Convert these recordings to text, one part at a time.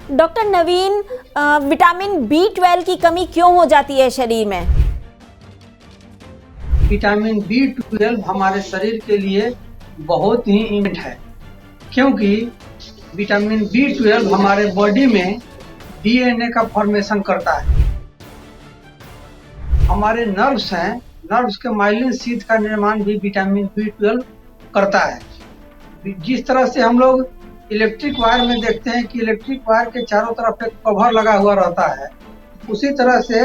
Doctor नवीन, vitamin B12 की कमी क्यों हो जाती है शरीर में? विटामिन B12 हमारे शरीर के लिए बहुत ही इम्पोर्टेंट है, क्योंकि विटामिन B12 हमारे बॉडी में DNA का फॉर्मेशन करता है। हमारे नर्व्स हैं, नर्व्स के माइलिन शीथ का निर्माण भी विटामिन B12 करता है। जिस तरह से हम लोग इलेक्ट्रिक वायर में देखते हैं कि इलेक्ट्रिक वायर के चारों तरफ एक कवर लगा हुआ रहता है, उसी तरह से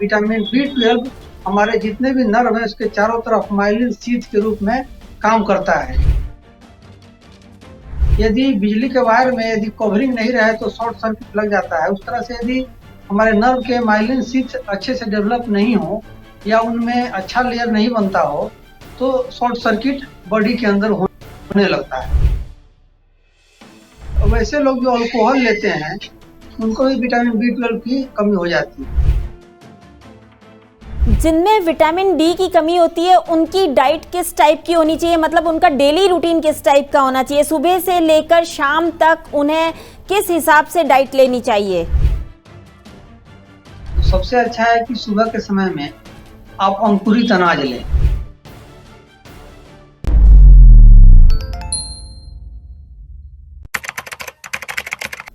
विटामिन B12 हमारे जितने भी नर्व हैं उसके चारों तरफ माइलिन शीथ के रूप में काम करता है। यदि बिजली के वायर में यदि कवरिंग नहीं रहे तो शॉर्ट सर्किट लग जाता है। उस तरह से यदि हमारे नर्व के माइलिन शीथ अच्छे से डेवलप नहीं हो या उनमें अच्छा लेयर नहीं बनता हो तो शॉर्ट सर्किट बॉडी के अंदर होने लगता है। वैसे लोग जो अल्कोहल लेते हैं उनको भी विटामिन B12 की कमी हो जाती है। जिनमें विटामिन डी की कमी होती है उनकी डाइट किस टाइप की होनी चाहिए, मतलब उनका डेली रूटीन किस टाइप का होना चाहिए? सुबह से लेकर शाम तक उन्हें किस हिसाब से डाइट लेनी चाहिए? सबसे अच्छा है कि सुबह के समय में आप अंकुरित अनाज लें।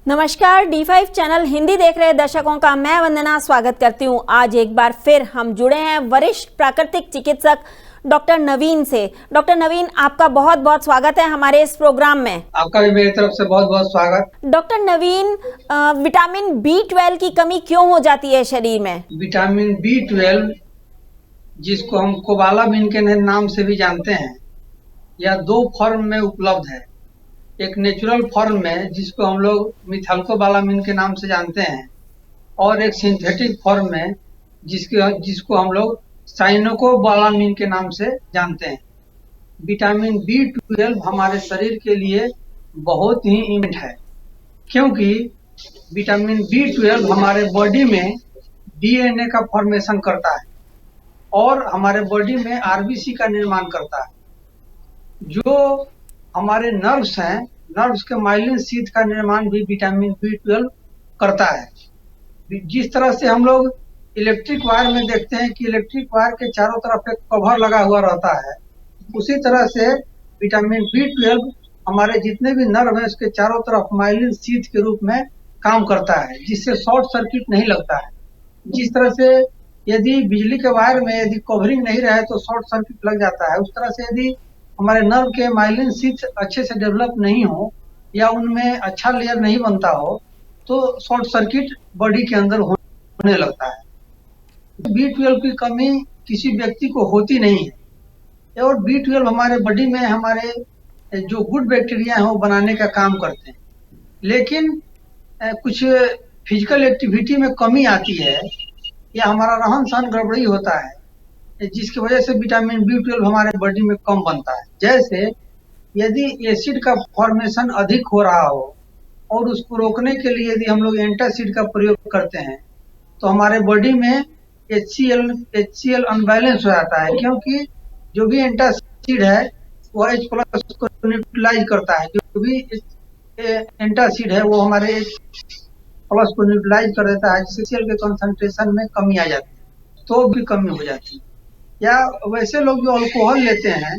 नमस्कार, D5 चैनल हिंदी देख रहे दर्शकों का मैं वंदना स्वागत करती हूं। आज एक बार फिर हम जुड़े हैं वरिष्ठ प्राकृतिक चिकित्सक डॉक्टर नवीन से। डॉक्टर नवीन, आपका बहुत बहुत स्वागत है हमारे इस प्रोग्राम में। आपका भी मेरी तरफ से बहुत बहुत स्वागत। डॉक्टर नवीन, विटामिन B12 की कमी क्यों हो जाती है शरीर में? विटामिन B12 जिसको हम कोबालामिन के नाम से भी जानते हैं, यह दो फॉर्म में उपलब्ध है। एक नेचुरल फॉर्म में जिसको हम लोग मिथाइलकोबालामिन के नाम से जानते हैं, और एक सिंथेटिक फॉर्म में जिसको हम लोग साइनोकोबालामिन के नाम से जानते हैं। विटामिन B12 हमारे शरीर के लिए बहुत ही इम्पोर्टेंट है, क्योंकि विटामिन B12 हमारे बॉडी में DNA का फॉर्मेशन करता है और हमारे बॉडी में RBC का निर्माण करता है। जो हमारे नर्व्स हैं, नर्व्स के माइलिन शीथ का निर्माण भी विटामिन B12 करता है। जिस तरह से हम लोग इलेक्ट्रिक वायर में देखते हैं कि इलेक्ट्रिक वायर के चारों तरफ एक कवर लगा हुआ रहता है, उसी तरह से विटामिन B12 हमारे जितने भी नर्व हैं उसके चारों तरफ माइलिन शीथ के रूप में काम करता है, जिससे शॉर्ट सर्किट नहीं लगता है। जिस तरह से यदि बिजली के वायर में यदि कवरिंग नहीं रहे तो शॉर्ट सर्किट लग जाता है, उस तरह से यदि हमारे नर्व के माइलिन शीथ अच्छे से डेवलप नहीं हो या उनमें अच्छा लेयर नहीं बनता हो तो शॉर्ट सर्किट बॉडी के अंदर होने लगता है। B12 की कमी किसी व्यक्ति को होती नहीं है, और B12 हमारे बॉडी में हमारे जो गुड बैक्टीरिया हैं वो बनाने का काम करते हैं। लेकिन कुछ फिजिकल एक्टिविटी में कमी आती है या हमारा रहन सहन गड़बड़ी होता है, जिसकी वजह से विटामिन B12 हमारे बॉडी में कम बनता है। जैसे यदि एसिड का फॉर्मेशन अधिक हो रहा हो और उसको रोकने के लिए यदि हम लोग एंटासिड का प्रयोग करते हैं तो हमारे बॉडी में HCl अनबैलेंस हो जाता है, क्योंकि जो भी एंटासिड है वह H+ को न्यूट्रलाइज करता है। जो भी एंटासिड है वो हमारे H+ को न्यूट्रलाइज कर देता है, जिससे HCl के कंसंट्रेशन में कमी आ जाती है, तो भी कमी हो जाती है। या वैसे लोग जो अल्कोहल लेते हैं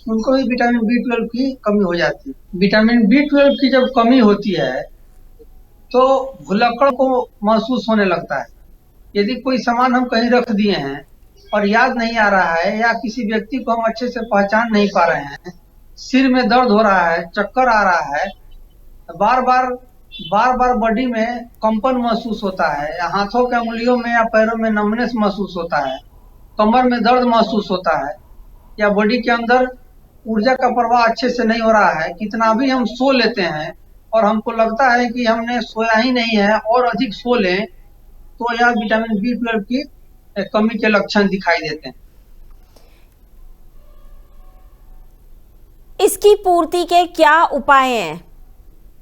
उनको भी विटामिन B12 की कमी हो जाती है। विटामिन B12 की जब कमी होती है तो भुलक्कड़ को महसूस होने लगता है। यदि कोई सामान हम कहीं रख दिए हैं और याद नहीं आ रहा है, या किसी व्यक्ति को हम अच्छे से पहचान नहीं पा रहे हैं, सिर में दर्द हो रहा है, चक्कर आ रहा है, बार बार बॉडी में कंपन महसूस होता है, या हाथों के उंगलियों में या पैरों में नमनेस महसूस होता है, कमर में दर्द महसूस होता है, या बॉडी के अंदर ऊर्जा का प्रवाह अच्छे से नहीं हो रहा है, कितना भी हम सो लेते हैं और हमको लगता है कि हमने सोया ही नहीं है और अधिक सो लें, तो यह विटामिन B12 की कमी के लक्षण दिखाई देते हैं। इसकी पूर्ति के क्या उपाय हैं?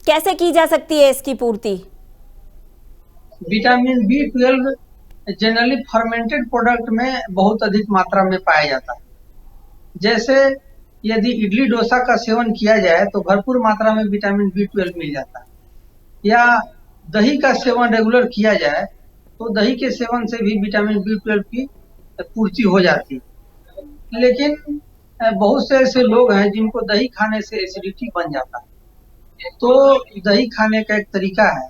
कैसे की जा सकती है इसकी पूर्ति? Vitamin B12 generally fermented product में बहुत अधिक मात्रा में पाया जाता है। जैसे यदि इडली डोसा का सेवन किया जाए तो भरपूर मात्रा में विटामिन B12 मिल जाता है, या दही का सेवन रेगुलर किया जाए तो दही के सेवन से भी विटामिन B12 की पूर्ति हो जाती है। लेकिन बहुत से ऐसे लोग हैं जिनको दही खाने से एसिडिटी बन जाता है। तो दही खाने का एक तरीका है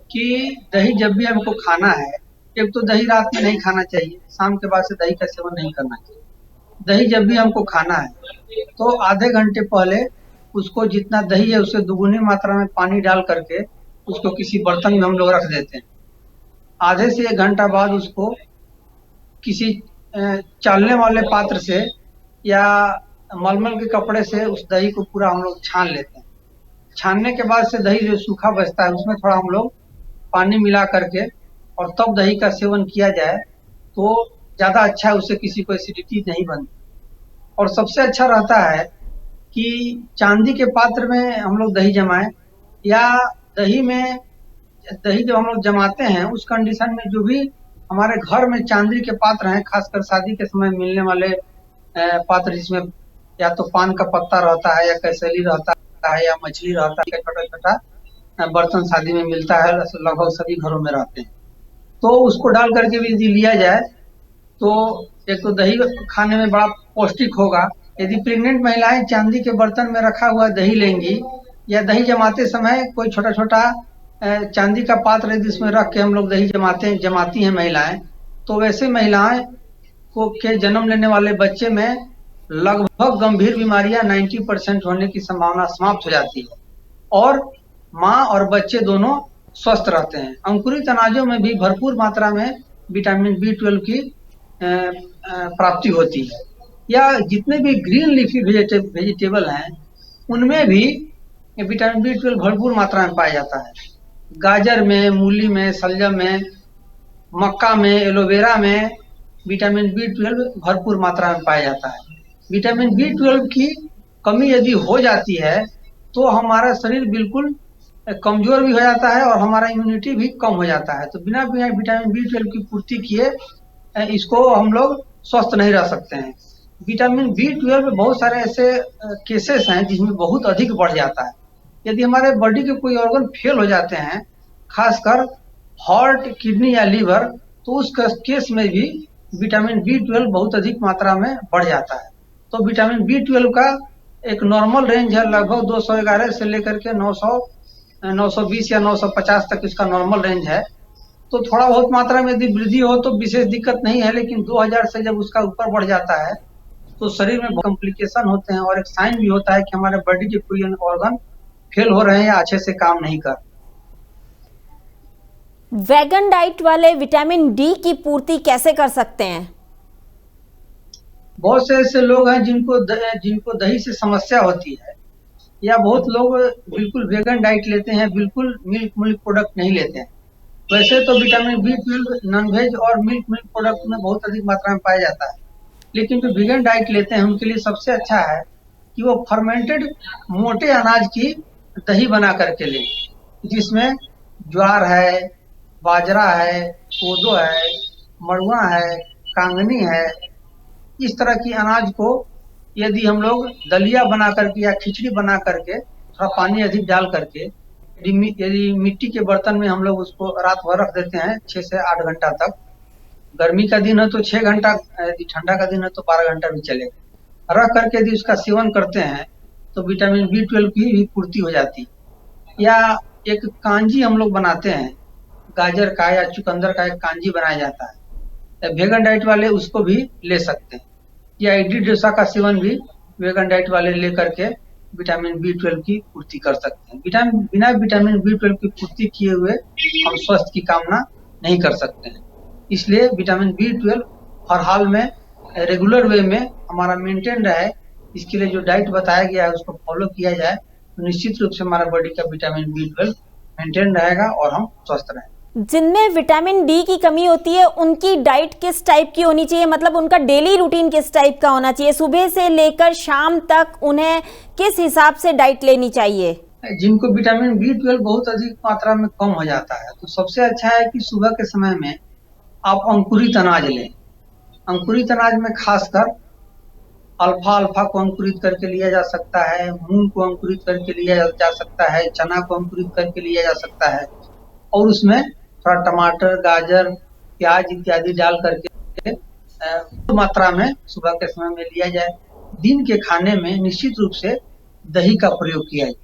कि दही जब भी हमको खाना है, एक तो दही रात में नहीं खाना चाहिए, शाम के बाद से दही का सेवन नहीं करना चाहिए। दही जब भी हमको खाना है तो आधे घंटे पहले उसको जितना दही है उससे दुगुनी मात्रा में पानी डाल करके उसको किसी बर्तन में हम लोग रख देते हैं। आधे से 1 घंटा बाद उसको किसी चालने वाले पात्र से या मलमल के कपड़े से उस दही को पूरा हम लोग छान लेते हैं। छानने के बाद से दही जो सूखा बचता है उसमें थोड़ा हम लोग पानी मिला करके और तब दही का सेवन किया जाए तो ज़्यादा अच्छा है, उससे किसी को एसिडिटी नहीं बनती। और सबसे अच्छा रहता है कि चांदी के पात्र में हम लोग दही जमाएं, या दही जब हम लोग जमाते हैं उस कंडीशन में जो भी हमारे घर में चांदी के पात्र हैं, खासकर शादी के समय मिलने वाले पात्र, जिसमें या तो पान का पत्ता रहता है या कैसेली रहता है या मछली रहता है, छोटा छोटा बर्तन शादी में मिलता है, लगभग सभी घरों में रहते हैं। तो उसको डाल करके भी यदि लिया जाए तो एक तो दही खाने में बड़ा पौष्टिक होगा। यदि प्रेग्नेंट महिलाएं चांदी के बर्तन में रखा हुआ दही लेंगी या दही जमाते समय कोई छोटा छोटा चांदी का पात्र यदि इसमें रख के हम लोग दही जमाती हैं महिलाएं, तो वैसे महिलाएं को के जन्म लेने वाले बच्चे में लगभग गंभीर बीमारियां 90% होने की संभावना समाप्त हो जाती है और माँ और बच्चे दोनों स्वस्थ रहते हैं। अंकुरित अनाजों में भी भरपूर मात्रा में विटामिन B12 की प्राप्ति होती है। या जितने भी ग्रीन लीफी वेजिटेबल हैं उनमें भी विटामिन B12 भरपूर मात्रा में पाया जाता है। गाजर में, मूली में, शलजम में, मक्का में, एलोवेरा में विटामिन B12 भरपूर मात्रा में पाया जाता है। विटामिन B12 की कमी यदि हो जाती है तो हमारा शरीर बिल्कुल कमजोर भी हो जाता है और हमारा इम्यूनिटी भी कम हो जाता है। तो बिना विटामिन B12 की पूर्ति किए इसको हम लोग स्वस्थ नहीं रह सकते हैं। विटामिन B12 में बहुत सारे ऐसे केसेस हैं जिसमें बहुत अधिक बढ़ जाता है। यदि हमारे बॉडी के कोई ऑर्गन फेल हो जाते हैं, खासकर हार्ट, किडनी या लीवर, तो उस केस में भी विटामिन B12 बहुत अधिक मात्रा में बढ़ जाता है। तो विटामिन B12 का एक नॉर्मल रेंज है लगभग 211 से लेकर के 920 या 950 तक इसका नॉर्मल रेंज है। तो थोड़ा बहुत मात्रा में यदि वृद्धि हो तो विशेष दिक्कत नहीं है, लेकिन 2000 से जब उसका ऊपर बढ़ जाता है तो शरीर में कॉम्प्लिकेशन होते हैं और एक साइन भी होता है कि हमारे बॉडी के कोई ऑर्गन फेल हो रहे हैं या अच्छे से काम नहीं कर। वेगन डाइट वाले विटामिन डी की पूर्ति कैसे कर सकते हैं? बहुत से ऐसे लोग हैं जिनको दही से समस्या होती है, या बहुत लोग बिल्कुल वेगन डाइट लेते हैं, बिल्कुल मिल्क प्रोडक्ट नहीं लेते हैं। वैसे तो विटामिन B12 नॉनवेज और मिल्क प्रोडक्ट में बहुत अधिक मात्रा में पाया जाता है, लेकिन जो वेगन डाइट लेते हैं उनके लिए सबसे अच्छा है कि वो फर्मेंटेड मोटे अनाज की दही बना करके लें, जिसमें ज्वार है, बाजरा है, कोदो है, मड़ुआ है, कांगनी है। इस तरह की अनाज को यदि हम लोग दलिया बना करके या खिचड़ी बना करके थोड़ा पानी अधिक डाल करके यदि मिट्टी के बर्तन में हम लोग उसको रात भर रख देते हैं 6 से 8 घंटा तक, गर्मी का दिन है तो 6 घंटा, यदि ठंडा का दिन है तो 12 घंटा भी चलेगा, रख करके यदि उसका सेवन करते हैं तो विटामिन B12 की भी पूर्ति हो जाती है। या एक कांजी हम लोग बनाते हैं, गाजर का या चुकंदर का एक कांजी बनाया जाता है, वेगन डाइट वाले उसको भी ले सकते हैं। या इडली डोसा का सेवन भी वेगन डाइट वाले ले करके विटामिन B12 की पूर्ति कर सकते हैं। बिना विटामिन B12 की पूर्ति किए हुए हम स्वास्थ्य की कामना नहीं कर सकते हैं। इसलिए विटामिन B12 हर हाल में रेगुलर वे में हमारा मेंटेन रहे, इसके लिए जो डाइट बताया गया है उसको फॉलो किया जाए तो निश्चित रूप से हमारा बॉडी का विटामिन B12 मेंटेन रहेगा और हम स्वस्थ रहेंगे। जिनमें विटामिन डी की कमी होती है उनकी डाइट किस टाइप की होनी चाहिए, मतलब उनका डेली रूटीन किस टाइप का होना चाहिए? सुबह से लेकर शाम तक उन्हें किस हिसाब से डाइट लेनी चाहिए? जिनको विटामिन B12 बहुत अधिक मात्रा में कम हो जाता है तो सबसे अच्छा है कि सुबह के समय में आप अंकुरित अनाज लें। अंकुरित अनाज में खासकर अल्फा को अंकुरित करके लिया जा सकता है, मूंग को अंकुरित करके लिया जा सकता है, चना को अंकुरित करके लिया जा सकता है, और उसमें थोड़ा टमाटर, गाजर, प्याज इत्यादि डाल करके मात्रा में सुबह के समय में लिया जाए। दिन के खाने में निश्चित रूप से दही का प्रयोग किया जाए,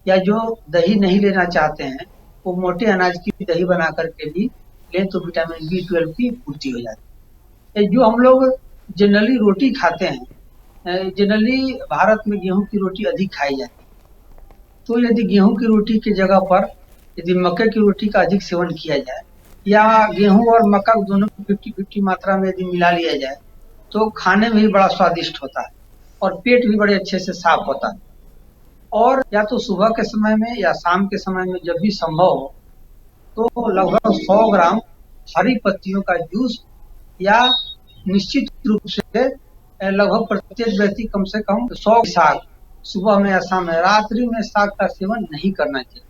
या जो दही नहीं लेना चाहते हैं वो मोटे अनाज की दही बना करके भी लें तो विटामिन B12 की पूर्ति हो जाती है। जो हम लोग जनरली रोटी खाते हैं, जनरली भारत में गेहूं की रोटी अधिक खाई जाती है, तो यदि गेहूं की रोटी की जगह पर यदि मक्के की रोटी का अधिक सेवन किया जाए, या गेहूं और मक्का दोनों 50-50 मात्रा में यदि मिला लिया जाए, तो खाने में भी बड़ा स्वादिष्ट होता है और पेट भी बड़े अच्छे से साफ होता है। और या तो सुबह के समय में या शाम के समय में जब भी संभव हो, तो लगभग 100 ग्राम हरी पत्तियों का जूस, या निश्चित रूप से लगभग प्रत्येक व्यक्ति कम से कम 100 साग सुबह में या शाम में, रात्रि में साग का सेवन नहीं करना चाहिए।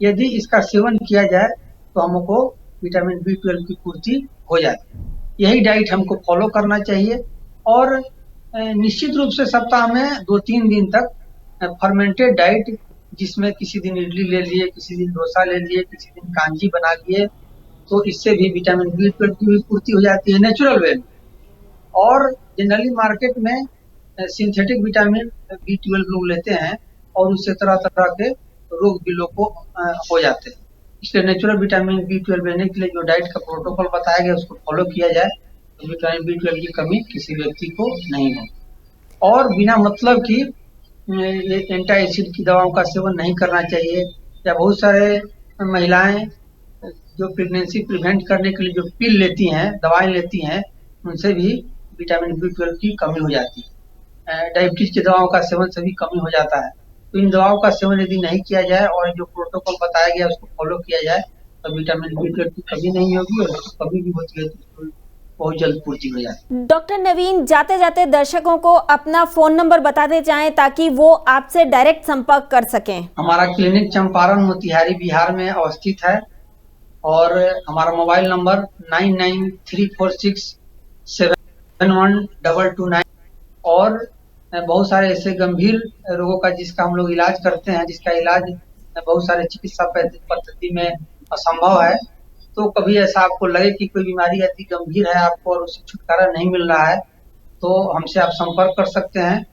यदि इसका सेवन किया जाए तो हमको विटामिन B12 की पूर्ति हो जाती है। यही डाइट हमको फॉलो करना चाहिए, और निश्चित रूप से सप्ताह में 2-3 दिन तक फर्मेंटेड डाइट, जिसमें किसी दिन इडली ले लिए, किसी दिन डोसा ले लिए, किसी दिन कांजी बना लिए, तो इससे भी विटामिन B12 की भी पूर्ति हो जाती है नेचुरल वे में। और जनरली मार्केट में सिंथेटिक विटामिन B12 लोग लेते हैं और उससे तरह तरह के रोग भी लोग को हो जाते हैं। इसलिए नेचुरल विटामिन B12 लेने के लिए जो डाइट का प्रोटोकॉल बताया गया उसको फॉलो किया जाए तो विटामिन B12 की कमी किसी व्यक्ति को नहीं हो। और बिना मतलब की एंटी एसिड की दवाओं का सेवन नहीं करना चाहिए, या बहुत सारे महिलाएं जो प्रेगनेंसी प्रिवेंट करने के लिए जो पिल लेती हैं, दवाएं लेती हैं, उनसे भी विटामिन B12 की कमी हो जाती है। डायबिटीज की दवाओं का सेवन से भी कमी हो जाता है। तो इन दवाओं का सेवन यदि नहीं किया जाए और जो प्रोटोकॉल बताया गया उसको फॉलो किया जाए तो विटामिन B12 की कमी नहीं होगी, और कमी भी होती है तो बहुत जल्द पूर्ति हो जाती है। डॉक्टर नवीन, जाते जाते दर्शकों को अपना फोन नंबर बताते जाएं ताकि वो आपसे डायरेक्ट संपर्क कर सकें। हमारा क्लिनिक चंपारण मोतिहारी बिहार में अवस्थित है, और हमारा मोबाइल नंबर 9934671229, और बहुत सारे ऐसे गंभीर रोगों का जिसका हम लोग इलाज करते हैं, जिसका इलाज बहुत सारे चिकित्सा पद्धति में असंभव है। तो कभी ऐसा आपको लगे कि कोई बीमारी अति गंभीर है आपको और उससे छुटकारा नहीं मिल रहा है, तो हमसे आप संपर्क कर सकते हैं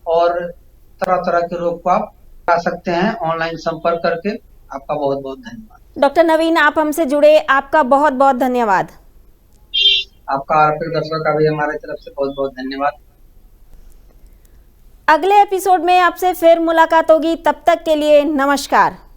और तरह तरह के रोग को आप करा सकते हैं ऑनलाइन संपर्क करके। आपका बहुत बहुत धन्यवाद। डॉक्टर नवीन, आप हमसे जुड़े, आपका बहुत बहुत धन्यवाद। आपका और फिर दर्शकों का भी हमारे तरफ से बहुत बहुत धन्यवाद। अगले एपिसोड में आपसे फिर मुलाकात होगी, तब तक के लिए नमस्कार।